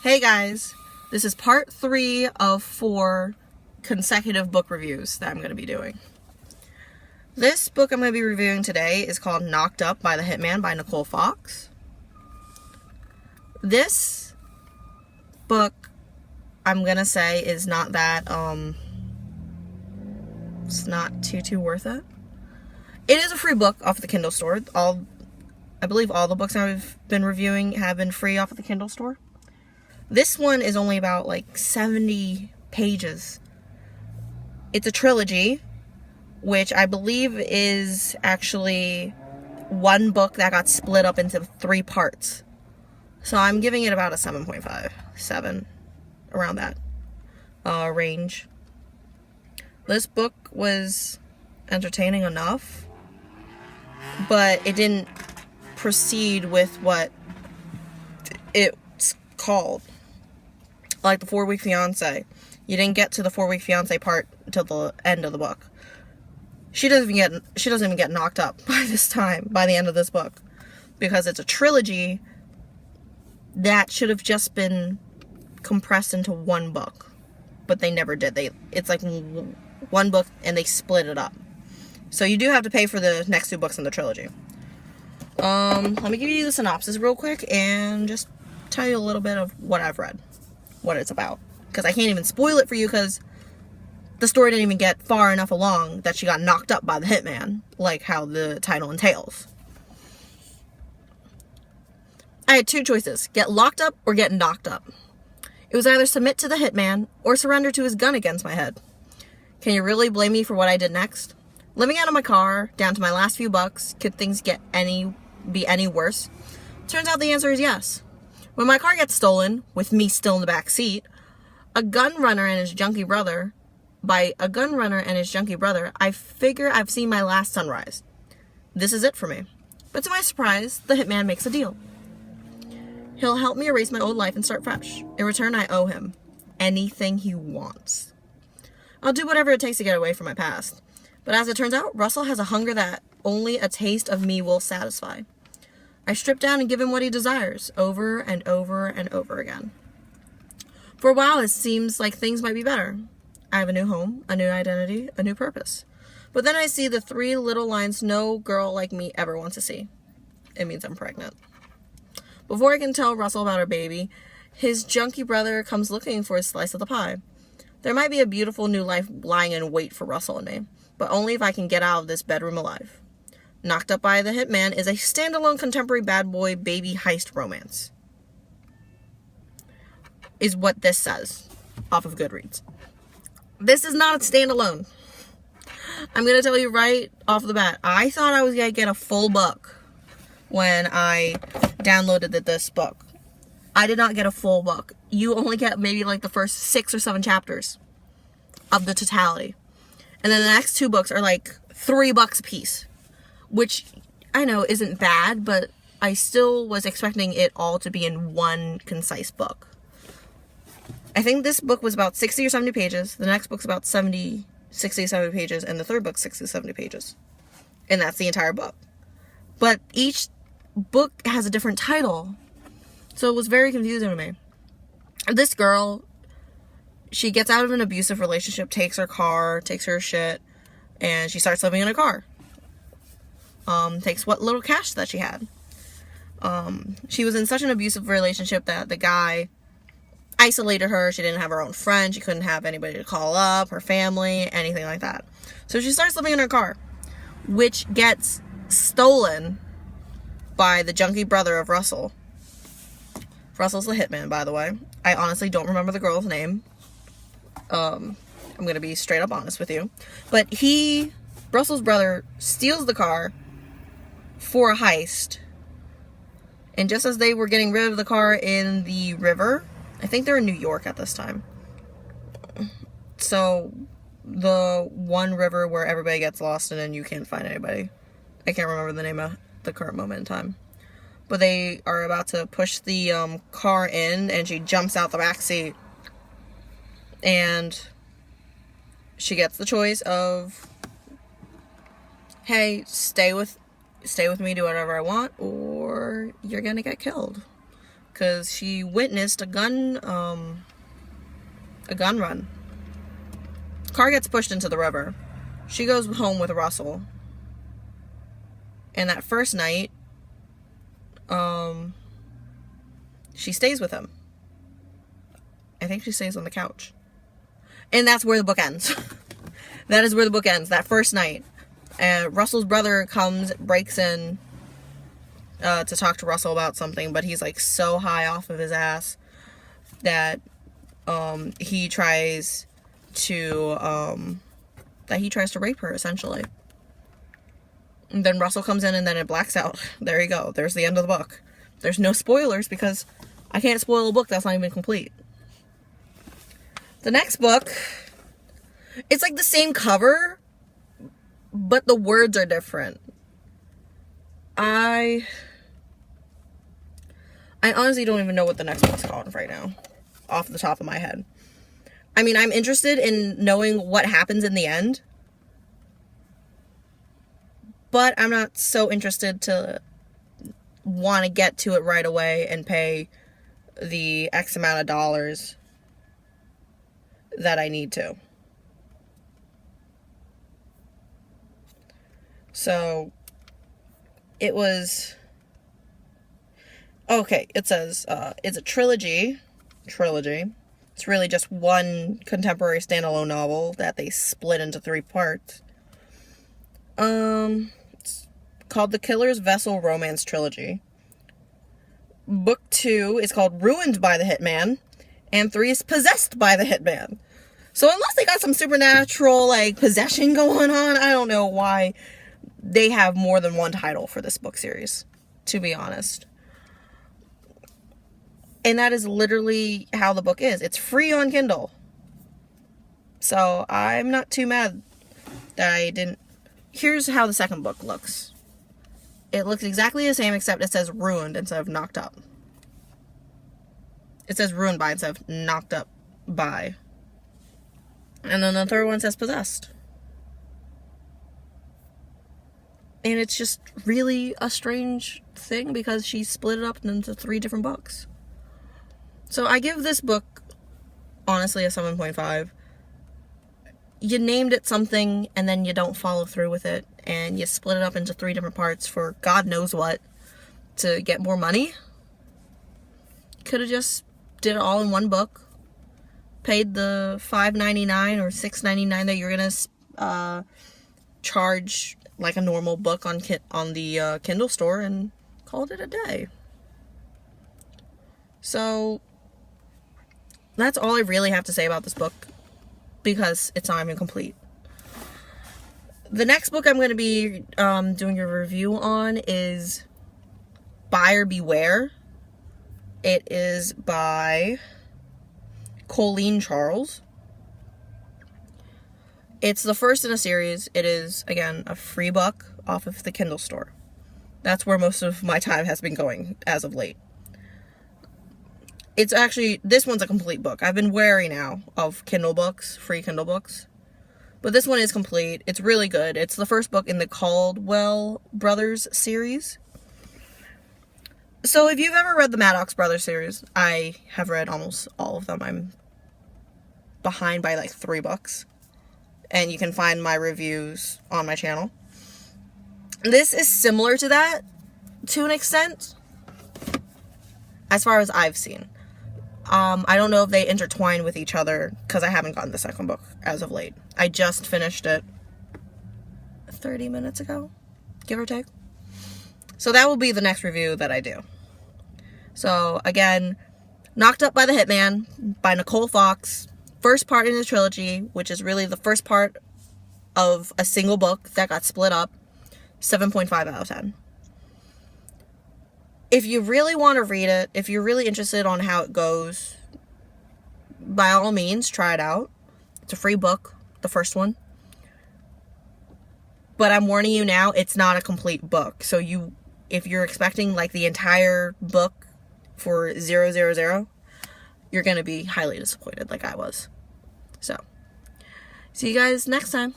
Hey guys, this is part 3 of 4 consecutive book reviews that I'm going to be doing. This book I'm going to be reviewing today is called Knocked Up by the Hitman by Nicole Fox. This book, I'm going to say, is not that, it's not too worth it. It is a free book off the Kindle store. I believe all the books I've been reviewing have been free off of the Kindle store. This one is only about like 70 pages. It's a trilogy, which I believe is actually one book that got split up into 3 parts. So I'm giving it about a 7.5, 7, around that range. This book was entertaining enough, but it didn't proceed with what it's called. Like the 4-Week Fiancé. You didn't get to the 4-Week Fiancé part until the end of the book. She doesn't even get knocked up by the end of this book. Because it's a trilogy that should have just been compressed into one book. But they never did. It's like one book and they split it up. So you do have to pay for the next 2 books in the trilogy. Let me give you the synopsis real quick and just tell you a little bit of what I've read. What it's about. Because I can't even spoil it for you because the story didn't even get far enough along that she got knocked up by the hitman, like how the title entails. I had 2 choices. Get locked up or get knocked up. It was either submit to the hitman or surrender to his gun against my head. Can you really blame me for what I did next? Living out of my car, down to my last few bucks, could things be any worse? Turns out the answer is yes. When my car gets stolen, with me still in the back seat, by a gun runner and his junkie brother, I figure I've seen my last sunrise. This is it for me. But to my surprise, the hitman makes a deal. He'll help me erase my old life and start fresh. In return, I owe him anything he wants. I'll do whatever it takes to get away from my past. But as it turns out, Russell has a hunger that only a taste of me will satisfy. I strip down and give him what he desires, over and over and over again. For a while, it seems like things might be better. I have a new home, a new identity, a new purpose. But then I see the 3 little lines no girl like me ever wants to see. It means I'm pregnant. Before I can tell Russell about our baby, his junkie brother comes looking for his slice of the pie. There might be a beautiful new life lying in wait for Russell and me, but only if I can get out of this bedroom alive. Knocked Up by the Hitman is a standalone contemporary bad boy baby heist romance. Is what this says off of Goodreads. This is not a standalone. I'm going to tell you right off the bat. I thought I was going to get a full book when I downloaded this book. I did not get a full book. You only get maybe like the first 6 or 7 chapters of the totality. And then the next 2 books are like $3 a piece. Which I know isn't bad, but I still was expecting it all to be in one concise book. I think this book was about 60 or 70 pages. The next book's about 60 or 70 pages. And the third book's 60 or 70 pages. And that's the entire book. But each book has a different title. So it was very confusing to me. This girl, she gets out of an abusive relationship, takes her car, takes her shit, and she starts living in a car. Takes what little cash that she had. She was in such an abusive relationship that the guy isolated her. She didn't have her own friend. She couldn't have anybody to call up, her family, anything like that. So she starts living in her car, which gets stolen by the junkie brother of Russell. Russell's the hitman, by the way. I honestly don't remember the girl's name. I'm going to be straight up honest with you. But Russell's brother, steals the car for a heist. And just as they were getting rid of the car in the river, I think they're in New York at this time. So, the one river where everybody gets lost and then you can't find anybody. I can't remember the name of the current moment in time. But they are about to push the car in and she jumps out the back seat. And she gets the choice of, hey, stay with me, do whatever I want, or you're gonna get killed. because she witnessed a gun run. Car gets pushed into the river. She goes home with Russell. And that first night, she stays with him. I think she stays on the couch. And that's where the book ends. That is where the book ends, that first night. And Russell's brother breaks in to talk to Russell about something, but he's like so high off of his ass that he tries to rape her, essentially. And then Russell comes in and then it blacks out. There you go. There's the end of the book. There's no spoilers because I can't spoil a book that's not even complete. The next book, it's like the same cover, but the words are different. I honestly don't even know what the next book's called right now, off the top of my head. I mean, I'm interested in knowing what happens in the end, but I'm not so interested to want to get to it right away and pay the X amount of dollars that I need to. So, it was... Okay, it says, it's a trilogy. It's really just one contemporary standalone novel that they split into 3 parts. It's called The Killer's Vessel Romance Trilogy. Book 2 is called Ruined by the Hitman, and 3 is Possessed by the Hitman. So unless they got some supernatural, like, possession going on, I don't know why they have more than one title for this book series, to be honest. And that is literally how the book is. It's free on Kindle. So I'm not too mad that I didn't... Here's how the second book looks. It looks exactly the same, except it says ruined instead of knocked up. It says ruined by instead of knocked up by. And then the third one says possessed. And it's just really a strange thing because she split it up into 3 different books. So I give this book, honestly, a 7.5. You named it something and then you don't follow through with it. And you split it up into 3 different parts for God knows what. To get more money. Could have just did it all in one book. Paid the $5.99 or $6.99 that you're going to charge like a normal book on the Kindle store and called it a day. So that's all I really have to say about this book because it's not even complete. The next book I'm going to be doing a review on is Buyer Beware. It is by Colleen Charles. It's the first in a series. It is, again, a free book off of the Kindle store. That's where most of my time has been going as of late. It's actually, this one's a complete book. I've been wary now of Kindle books, free Kindle books. But this one is complete. It's really good. It's the first book in the Caldwell Brothers series. So if you've ever read the Maddox Brothers series, I have read almost all of them. I'm behind by like 3 books. And you can find my reviews on my channel. This is similar to that, to an extent, as far as I've seen. I don't know if they intertwine with each other, because I haven't gotten the second book as of late. I just finished it 30 minutes ago, give or take. So that will be the next review that I do. So, again, Knocked Up by the Hitman by Nicole Fox. First part in the trilogy, which is really the first part of a single book that got split up. 7.5 out of 10. If you really want to read it, if you're really interested on how it goes, by all means, try it out. It's a free book, the first one. But I'm warning you now, it's not a complete book. So if you're expecting like the entire book for 000, you're going to be highly disappointed like I was. So, see you guys next time.